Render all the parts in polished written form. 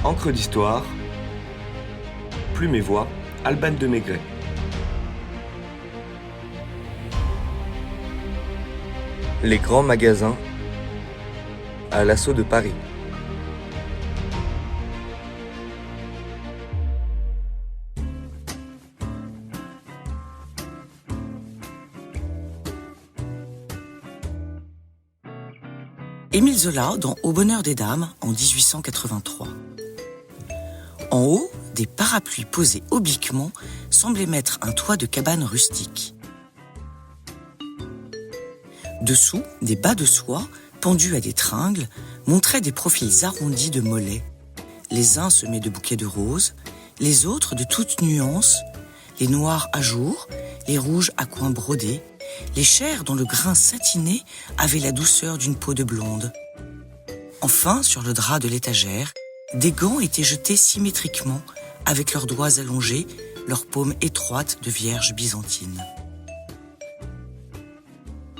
Encre d'histoire, Plume et Voix, Alban de Maigret. Les grands magasins à l'assaut de Paris. Émile Zola dans Au bonheur des dames en 1883. En haut, des parapluies posés obliquement semblaient mettre un toit de cabane rustique. Dessous, des bas de soie, pendus à des tringles, montraient des profils arrondis de mollets, les uns semés de bouquets de roses, les autres de toutes nuances, les noirs à jour, les rouges à coins brodés, les chairs dont le grain satiné avait la douceur d'une peau de blonde. Enfin, sur le drap de l'étagère, des gants étaient jetés symétriquement, avec leurs doigts allongés, leurs paumes étroites de vierges byzantines.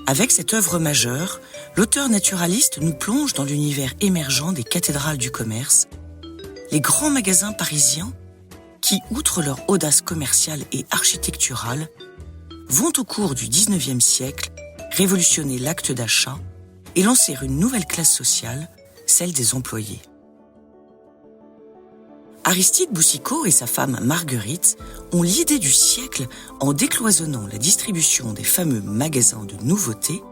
Avec cette œuvre majeure, l'auteur naturaliste nous plonge dans l'univers émergent des cathédrales du commerce, les grands magasins parisiens qui, outre leur audace commerciale et architecturale, vont au cours du XIXe siècle révolutionner l'acte d'achat et lancer une nouvelle classe sociale, celle des employés. Aristide Boucicaut et sa femme Marguerite ont l'idée du siècle en décloisonnant la distribution des fameux magasins de nouveautés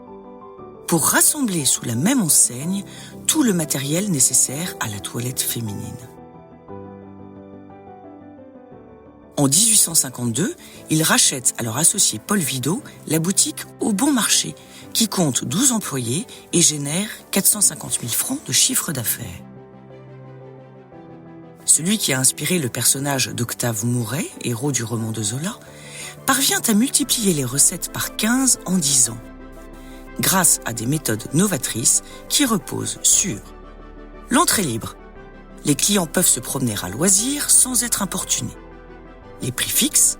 pour rassembler sous la même enseigne tout le matériel nécessaire à la toilette féminine. En 1852, ils rachètent à leur associé Paul Vidot la boutique Au Bon Marché, qui compte 12 employés et génère 450 000 francs de chiffre d'affaires. Celui qui a inspiré le personnage d'Octave Mouret, héros du roman de Zola, parvient à multiplier les recettes par 15 en 10 ans, grâce à des méthodes novatrices qui reposent sur l'entrée libre. Les clients peuvent se promener à loisir sans être importunés. Les prix fixes,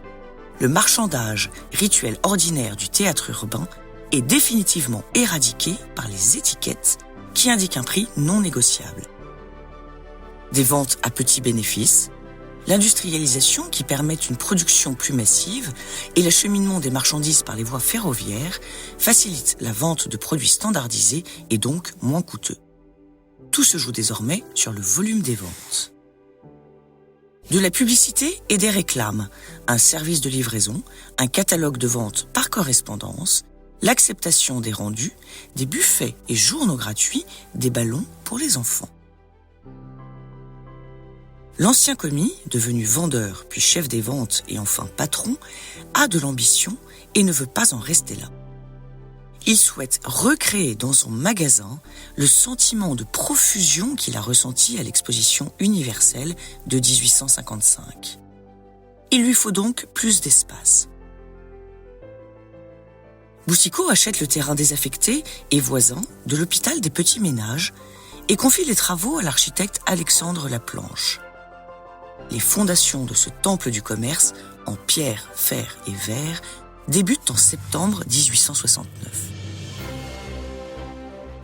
le marchandage, rituel ordinaire du théâtre urbain, est définitivement éradiqué par les étiquettes qui indiquent un prix non négociable. Des ventes à petits bénéfices, l'industrialisation qui permet une production plus massive et l'acheminement des marchandises par les voies ferroviaires facilitent la vente de produits standardisés et donc moins coûteux. Tout se joue désormais sur le volume des ventes. De la publicité et des réclames, un service de livraison, un catalogue de vente par correspondance, l'acceptation des rendus, des buffets et journaux gratuits, des ballons pour les enfants. L'ancien commis, devenu vendeur puis chef des ventes et enfin patron, a de l'ambition et ne veut pas en rester là. Il souhaite recréer dans son magasin le sentiment de profusion qu'il a ressenti à l'exposition universelle de 1855. Il lui faut donc plus d'espace. Boucicaut achète le terrain désaffecté et voisin de l'hôpital des Petits Ménages et confie les travaux à l'architecte Alexandre Laplanche. Les fondations de ce temple du commerce, en pierre, fer et verre, débutent en septembre 1869.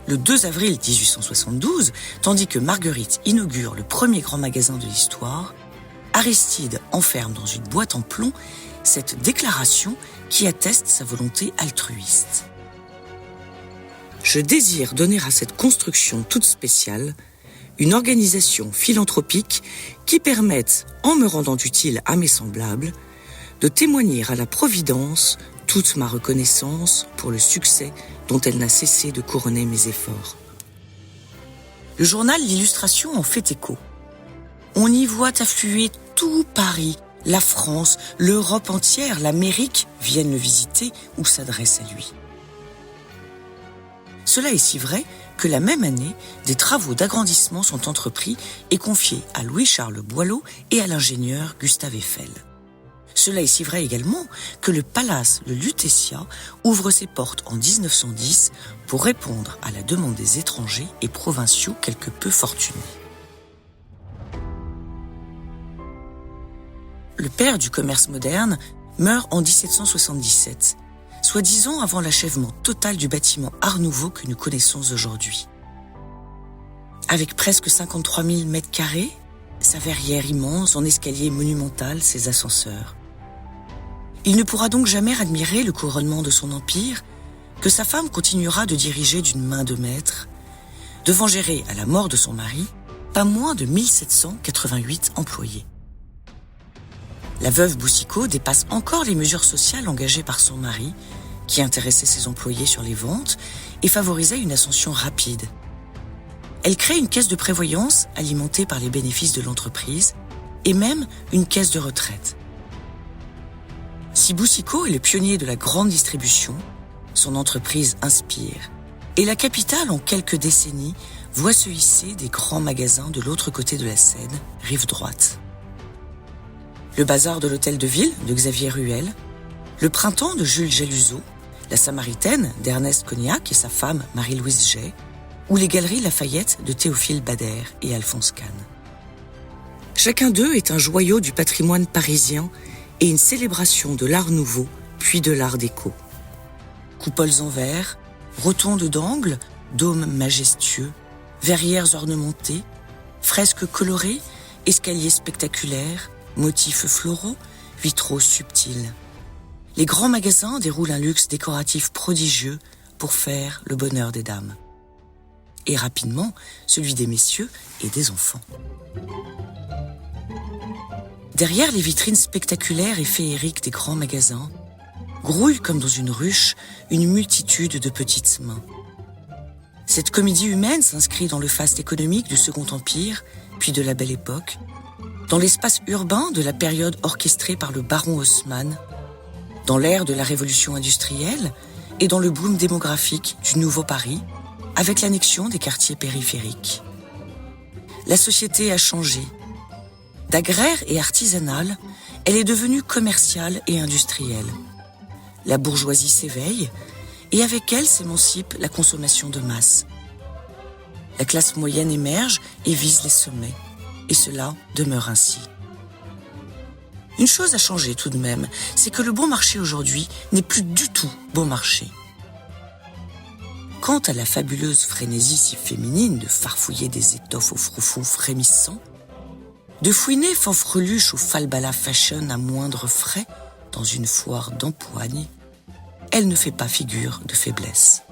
Le 2 avril 1872, tandis que Marguerite inaugure le premier grand magasin de l'histoire, Aristide enferme dans une boîte en plomb cette déclaration qui atteste sa volonté altruiste. Je désire donner à cette construction toute spéciale une organisation philanthropique qui permette, en me rendant utile à mes semblables, de témoigner à la Providence toute ma reconnaissance pour le succès dont elle n'a cessé de couronner mes efforts. Le journal L'Illustration en fait écho. On y voit affluer tout Paris, la France, l'Europe entière, l'Amérique viennent le visiter ou s'adressent à lui. Cela est si vrai que la même année, des travaux d'agrandissement sont entrepris et confiés à Louis-Charles Boileau et à l'ingénieur Gustave Eiffel. Cela est si vrai également que le palace de Lutetia ouvre ses portes en 1910 pour répondre à la demande des étrangers et provinciaux quelque peu fortunés. Le père du commerce moderne meurt en 1777, soit 10 ans avant l'achèvement total du bâtiment Art Nouveau que nous connaissons aujourd'hui. Avec presque 53 000 mètres carrés, sa verrière immense, son escalier monumental, ses ascenseurs. Il ne pourra donc jamais admirer le couronnement de son empire, que sa femme continuera de diriger d'une main de maître, devant gérer, à la mort de son mari, pas moins de 1788 employés. La veuve Boucicaut dépasse encore les mesures sociales engagées par son mari, qui intéressait ses employés sur les ventes et favorisait une ascension rapide. Elle crée une caisse de prévoyance alimentée par les bénéfices de l'entreprise et même une caisse de retraite. Si Boucicaut est le pionnier de la grande distribution, son entreprise inspire. Et la capitale, en quelques décennies, voit se hisser des grands magasins de l'autre côté de la Seine, rive droite. Le bazar de l'Hôtel de Ville de Xavier Ruel, le Printemps de Jules Jaluzeau, la Samaritaine d'Ernest Cognac et sa femme Marie-Louise Jay, ou les Galeries Lafayette de Théophile Bader et Alphonse Kahn. Chacun d'eux est un joyau du patrimoine parisien et une célébration de l'art nouveau, puis de l'art déco. Coupoles en verre, rotondes d'angle, dômes majestueux, verrières ornementées, fresques colorées, escaliers spectaculaires, motifs floraux, vitraux subtils. Les grands magasins déroulent un luxe décoratif prodigieux pour faire le bonheur des dames. Et rapidement, celui des messieurs et des enfants. Derrière les vitrines spectaculaires et féeriques des grands magasins, grouille comme dans une ruche une multitude de petites mains. Cette comédie humaine s'inscrit dans le faste économique du Second Empire, puis de la Belle Époque, dans l'espace urbain de la période orchestrée par le baron Haussmann, dans l'ère de la révolution industrielle et dans le boom démographique du Nouveau Paris, avec l'annexion des quartiers périphériques. La société a changé. D'agraire et artisanale, elle est devenue commerciale et industrielle. La bourgeoisie s'éveille, et avec elle s'émancipe la consommation de masse. La classe moyenne émerge et vise les sommets, et cela demeure ainsi. Une chose a changé tout de même, c'est que le bon marché aujourd'hui n'est plus du tout bon marché. Quant à la fabuleuse frénésie si féminine de farfouiller des étoffes aux froufrous frémissants, de fouiner fanfreluche ou falbala fashion à moindre frais dans une foire d'empoigne, elle ne fait pas figure de faiblesse.